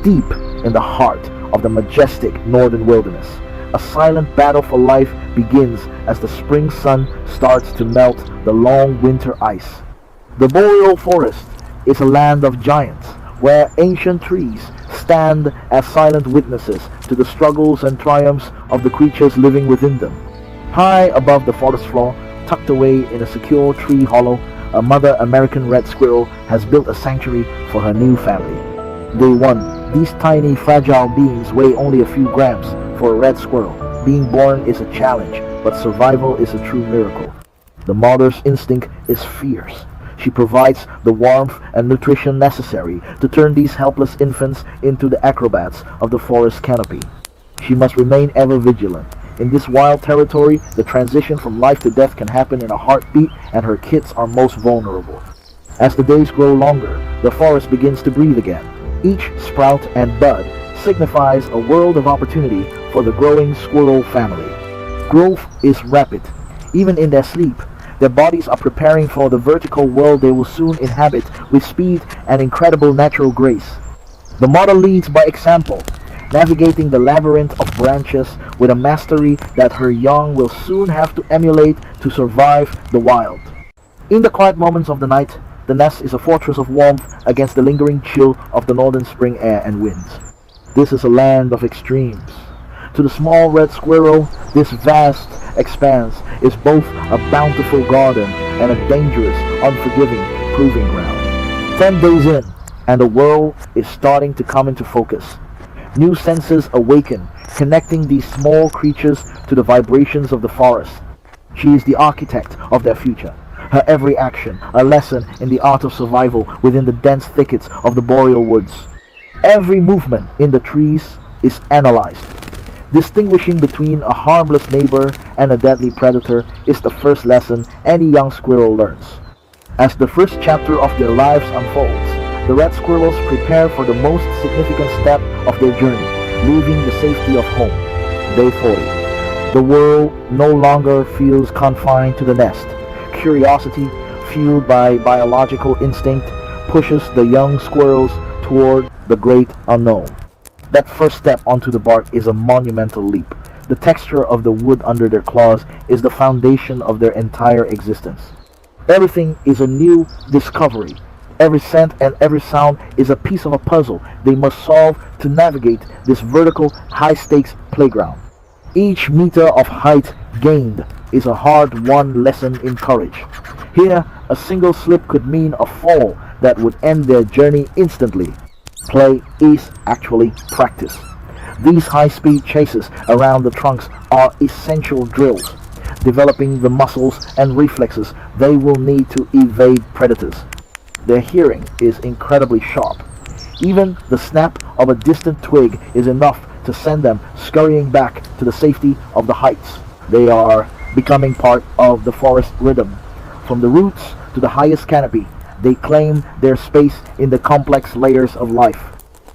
deep in the heart of the majestic northern wilderness. A silent battle for life begins as the spring sun starts to melt the long winter ice. The boreal forest is a land of giants, where ancient trees stand as silent witnesses to the struggles and triumphs of the creatures living within them. High above the forest floor, tucked away in a secure tree hollow, a mother American red squirrel has built a sanctuary for her new family. Day 1. These tiny, fragile beings weigh only a few grams for a red squirrel. Being born is a challenge, but survival is a true miracle. The mother's instinct is fierce. She provides the warmth and nutrition necessary to turn these helpless infants into the acrobats of the forest canopy. She must remain ever vigilant. In this wild territory, the transition from life to death can happen in a heartbeat, and her kids are most vulnerable. As the days grow longer, the forest begins to breathe again. Each sprout and bud signifies a world of opportunity for the growing squirrel family. Growth is rapid. Even in their sleep, their bodies are preparing for the vertical world they will soon inhabit with speed and incredible natural grace. The mother leads by example, navigating the labyrinth of branches with a mastery that her young will soon have to emulate to survive the wild. In the quiet moments of the night, the nest is a fortress of warmth against the lingering chill of the northern spring air and winds. This is a land of extremes. To the small red squirrel, this vast expanse is both a bountiful garden and a dangerous, unforgiving proving ground. 10 days in, and the world is starting to come into focus. New senses awaken, connecting these small creatures to the vibrations of the forest. She is the architect of their future. Her every action, a lesson in the art of survival within the dense thickets of the boreal woods. Every movement in the trees is analyzed. Distinguishing between a harmless neighbor and a deadly predator is the first lesson any young squirrel learns. As the first chapter of their lives unfolds, the red squirrels prepare for the most significant step of their journey, leaving the safety of home. Day 40. The world no longer feels confined to the nest. Curiosity, fueled by biological instinct, pushes the young squirrels toward the great unknown. That first step onto the bark is a monumental leap. The texture of the wood under their claws is the foundation of their entire existence. Everything is a new discovery. Every scent and every sound is a piece of a puzzle they must solve to navigate this vertical, high-stakes playground. Each meter of height gained is a hard-won lesson in courage. Here, a single slip could mean a fall that would end their journey instantly. Play is actually practice. These high-speed chases around the trunks are essential drills, developing the muscles and reflexes they will need to evade predators. Their hearing is incredibly sharp. Even the snap of a distant twig is enough to send them scurrying back to the safety of the heights. They are becoming part of the forest rhythm. From the roots to the highest canopy, they claim their space in the complex layers of life.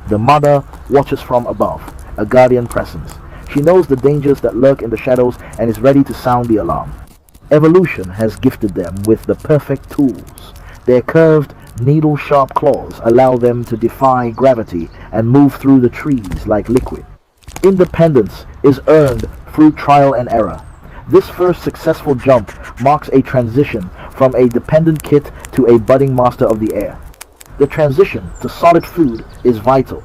The mother watches from above, a guardian presence. She knows the dangers that lurk in the shadows and is ready to sound the alarm. Evolution has gifted them with the perfect tools. Their curved, needle-sharp claws allow them to defy gravity and move through the trees like liquid. Independence is earned through trial and error. This first successful jump marks a transition from a dependent kid to a budding master of the air. The transition to solid food is vital.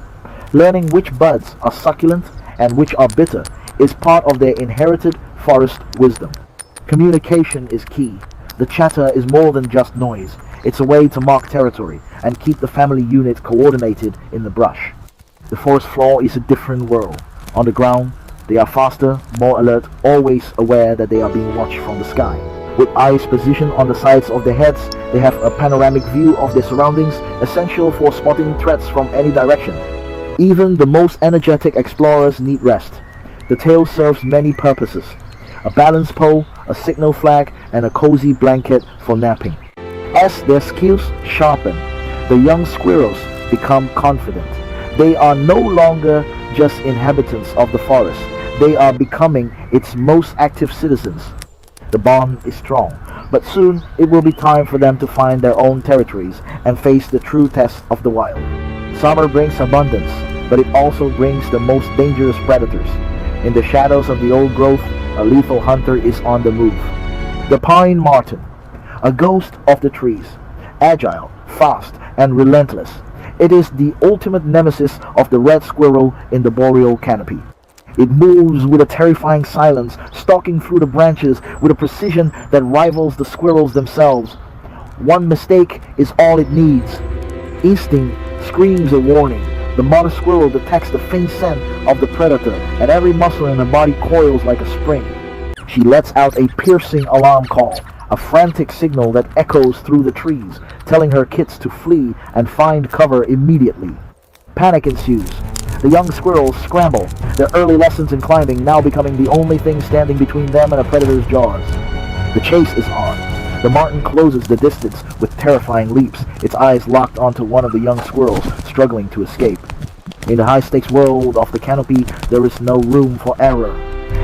Learning which buds are succulent and which are bitter is part of their inherited forest wisdom. Communication is key. The chatter is more than just noise. It's a way to mark territory and keep the family unit coordinated in the brush. The forest floor is a different world. On the ground, they are faster, more alert, always aware that they are being watched from the sky. With eyes positioned on the sides of their heads, they have a panoramic view of their surroundings, essential for spotting threats from any direction. Even the most energetic explorers need rest. The tail serves many purposes: a balance pole, a signal flag, and a cozy blanket for napping. As their skills sharpen, the young squirrels become confident. They are no longer just inhabitants of the forest. They are becoming its most active citizens. The bond is strong, but soon it will be time for them to find their own territories and face the true test of the wild. Summer brings abundance, but it also brings the most dangerous predators. In the shadows of the old growth, a lethal hunter is on the move. The pine marten, a ghost of the trees, agile, fast, and relentless. It is the ultimate nemesis of the red squirrel in the boreal canopy. It moves with a terrifying silence, stalking through the branches with a precision that rivals the squirrels themselves. One mistake is all it needs. Instinct screams a warning. The mother squirrel detects the faint scent of the predator, and every muscle in her body coils like a spring. She lets out a piercing alarm call, a frantic signal that echoes through the trees, telling her kits to flee and find cover immediately. Panic ensues. The young squirrels scramble, their early lessons in climbing now becoming the only thing standing between them and a predator's jaws. The chase is on. The marten closes the distance with terrifying leaps, its eyes locked onto one of the young squirrels, struggling to escape. In the high-stakes world of the canopy, there is no room for error.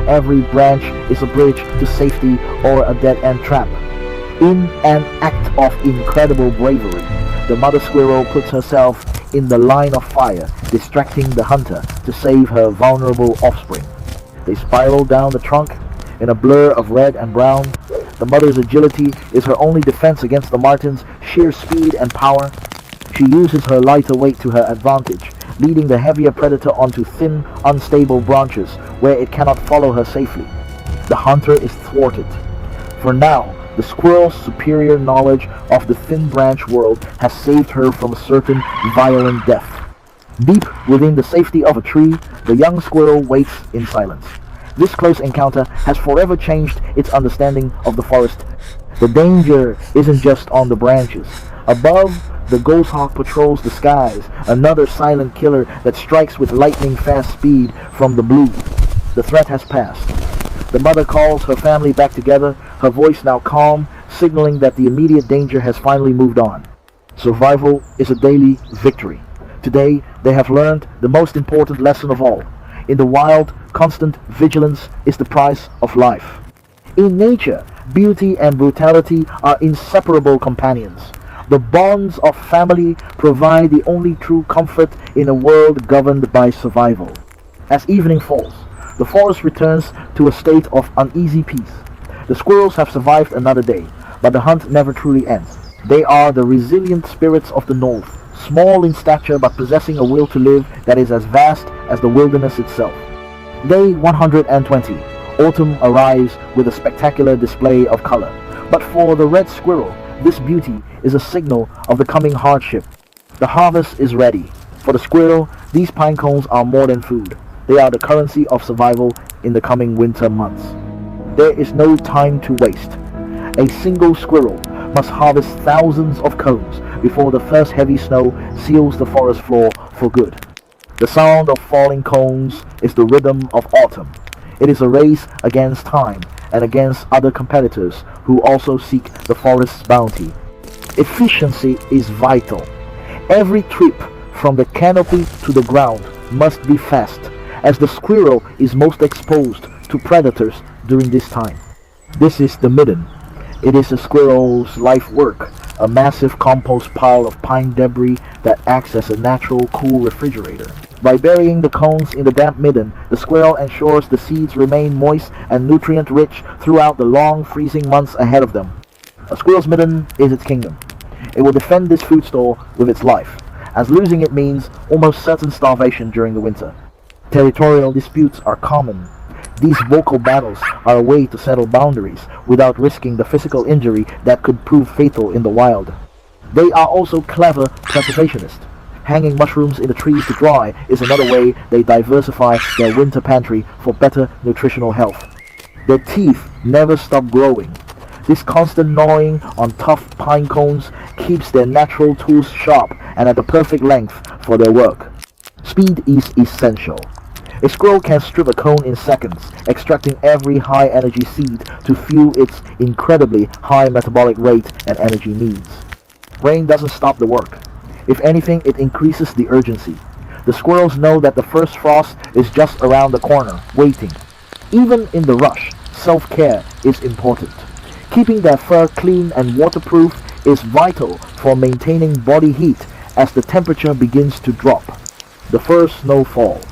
Every branch is a bridge to safety or a dead-end trap. In an act of incredible bravery, the mother squirrel puts herself in the line of fire, distracting the hunter to save her vulnerable offspring. They spiral down the trunk in a blur of red and brown. The mother's agility is her only defense against the marten's sheer speed and power. She uses her lighter weight to her advantage, leading the heavier predator onto thin, unstable branches where it cannot follow her safely. The hunter is thwarted. For now, the squirrel's superior knowledge of the thin branch world has saved her from a certain violent death. Deep within the safety of a tree, the young squirrel waits in silence. This close encounter has forever changed its understanding of the forest. The danger isn't just on the branches. Above, the goshawk patrols the skies, another silent killer that strikes with lightning-fast speed from the blue. The threat has passed. The mother calls her family back together, her voice now calm, signaling that the immediate danger has finally moved on. Survival is a daily victory. Today, they have learned the most important lesson of all. In the wild, constant vigilance is the price of life. In nature, beauty and brutality are inseparable companions. The bonds of family provide the only true comfort in a world governed by survival. As evening falls, the forest returns to a state of uneasy peace. The squirrels have survived another day, but the hunt never truly ends. They are the resilient spirits of the north, small in stature but possessing a will to live that is as vast as the wilderness itself. Day 120. Autumn arrives with a spectacular display of color. But for the red squirrel, this beauty is a signal of the coming hardship. The harvest is ready. For the squirrel, these pine cones are more than food. They are the currency of survival in the coming winter months. There is no time to waste. A single squirrel must harvest thousands of cones before the first heavy snow seals the forest floor for good. The sound of falling cones is the rhythm of autumn. It is a race against time and against other competitors who also seek the forest's bounty. Efficiency is vital. Every trip from the canopy to the ground must be fast, as the squirrel is most exposed to predators during this time. This is the midden. It is a squirrel's life work, a massive compost pile of pine debris that acts as a natural cool refrigerator. By burying the cones in the damp midden, the squirrel ensures the seeds remain moist and nutrient-rich throughout the long freezing months ahead of them. A squirrel's midden is its kingdom. It will defend this food store with its life, as losing it means almost certain starvation during the winter. Territorial disputes are common. These vocal battles are a way to settle boundaries without risking the physical injury that could prove fatal in the wild. They are also clever preservationists. Hanging mushrooms in the trees to dry is another way they diversify their winter pantry for better nutritional health. Their teeth never stop growing. This constant gnawing on tough pine cones keeps their natural tools sharp and at the perfect length for their work. Speed is essential. A squirrel can strip a cone in seconds, extracting every high-energy seed to fuel its incredibly high metabolic rate and energy needs. Rain doesn't stop the work. If anything, it increases the urgency. The squirrels know that the first frost is just around the corner, waiting. Even in the rush, self-care is important. Keeping their fur clean and waterproof is vital for maintaining body heat as the temperature begins to drop. The first snow falls.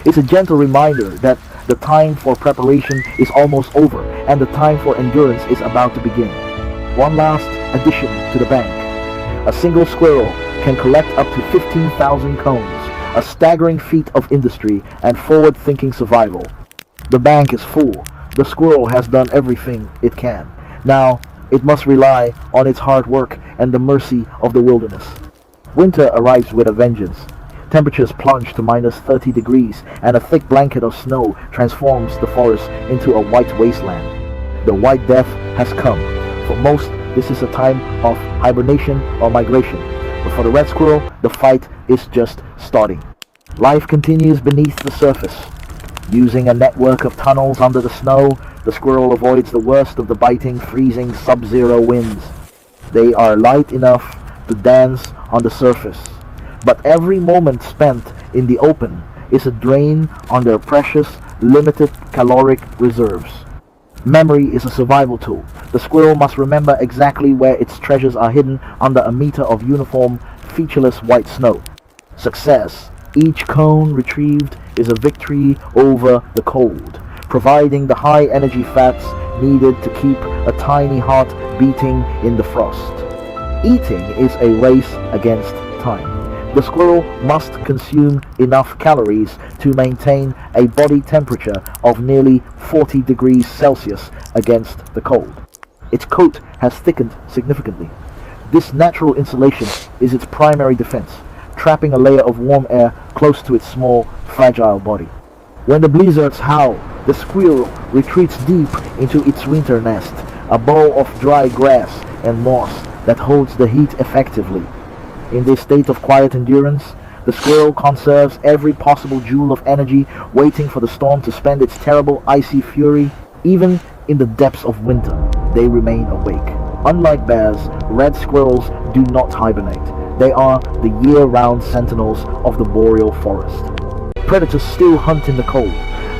It's a gentle reminder that the time for preparation is almost over and the time for endurance is about to begin. One last addition to the bank. A single squirrel can collect up to 15,000 cones, a staggering feat of industry and forward-thinking survival. The bank is full. The squirrel has done everything it can. Now, it must rely on its hard work and the mercy of the wilderness. Winter arrives with a vengeance. Temperatures plunge to minus 30 degrees and a thick blanket of snow transforms the forest into a white wasteland. The White Death has come. For most, this is a time of hibernation or migration. But for the red squirrel, the fight is just starting. Life continues beneath the surface. Using a network of tunnels under the snow, the squirrel avoids the worst of the biting, freezing sub-zero winds. They are light enough to dance on the surface, but every moment spent in the open is a drain on their precious, limited caloric reserves. Memory is a survival tool. The squirrel must remember exactly where its treasures are hidden under a meter of uniform, featureless white snow. Success. Each cone retrieved is a victory over the cold, providing the high energy fats needed to keep a tiny heart beating in the frost. Eating is a race against time. The squirrel must consume enough calories to maintain a body temperature of nearly 40 degrees Celsius against the cold. Its coat has thickened significantly. This natural insulation is its primary defense, trapping a layer of warm air close to its small, fragile body. When the blizzards howl, the squirrel retreats deep into its winter nest, a bowl of dry grass and moss that holds the heat effectively. In this state of quiet endurance, the squirrel conserves every possible joule of energy, waiting for the storm to spend its terrible icy fury. Even in the depths of winter, they remain awake. Unlike bears, red squirrels do not hibernate. They are the year-round sentinels of the boreal forest. Predators still hunt in the cold.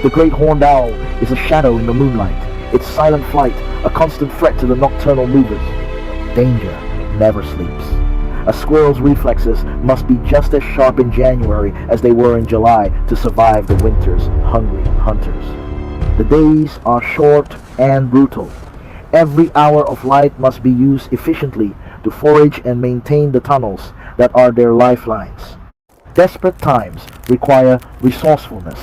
The great horned owl is a shadow in the moonlight, its silent flight a constant threat to the nocturnal movers. Danger never sleeps. A squirrel's reflexes must be just as sharp in January as they were in July to survive the winter's hungry hunters. The days are short and brutal. Every hour of light must be used efficiently to forage and maintain the tunnels that are their lifelines. Desperate times require resourcefulness.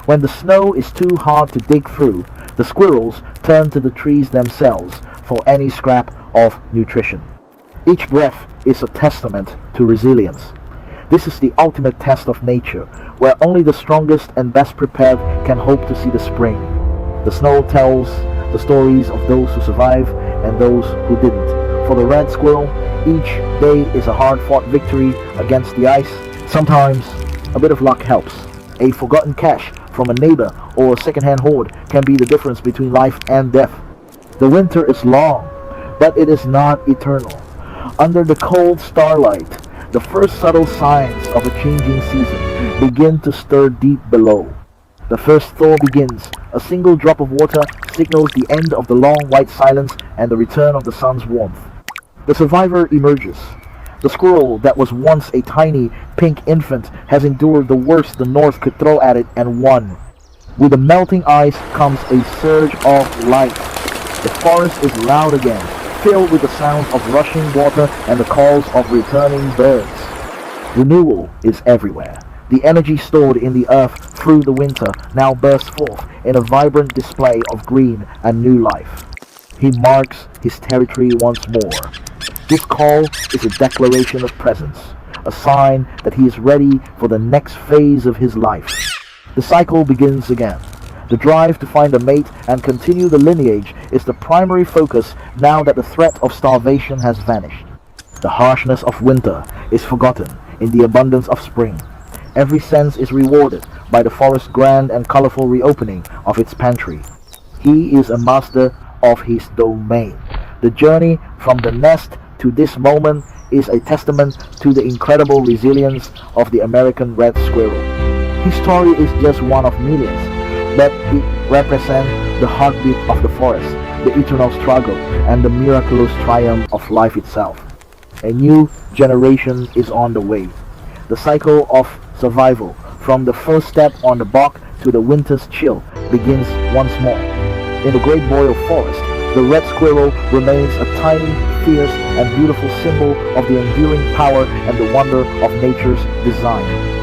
When the snow is too hard to dig through, the squirrels turn to the trees themselves for any scrap of nutrition. Each breath is a testament to resilience. This is the ultimate test of nature, where only the strongest and best prepared can hope to see the spring. The snow tells the stories of those who survived and those who didn't. For the red squirrel, each day is a hard-fought victory against the ice. Sometimes a bit of luck helps. A forgotten cache from a neighbor or a second-hand hoard can be the difference between life and death. The winter is long, but it is not eternal. Under the cold starlight, the first subtle signs of a changing season begin to stir deep below. The first thaw begins. A single drop of water signals the end of the long white silence and the return of the sun's warmth. The survivor emerges. The squirrel that was once a tiny pink infant has endured the worst the north could throw at it and won. With the melting ice comes a surge of light. The forest is loud again, filled with the sounds of rushing water and the calls of returning birds. Renewal is everywhere. The energy stored in the earth through the winter now bursts forth in a vibrant display of green and new life. He marks his territory once more. This call is a declaration of presence, a sign that he is ready for the next phase of his life. The cycle begins again. The drive to find a mate and continue the lineage is the primary focus now that the threat of starvation has vanished. The harshness of winter is forgotten in the abundance of spring. Every sense is rewarded by the forest's grand and colorful reopening of its pantry. He is a master of his domain. The journey from the nest to this moment is a testament to the incredible resilience of the American red squirrel. His story is just one of millions, but it represents the heartbeat of the forest, the eternal struggle, and the miraculous triumph of life itself. A new generation is on the way. The cycle of survival, from the first step on the bark to the winter's chill, begins once more. In the great boreal forest, the red squirrel remains a tiny, fierce, and beautiful symbol of the enduring power and the wonder of nature's design.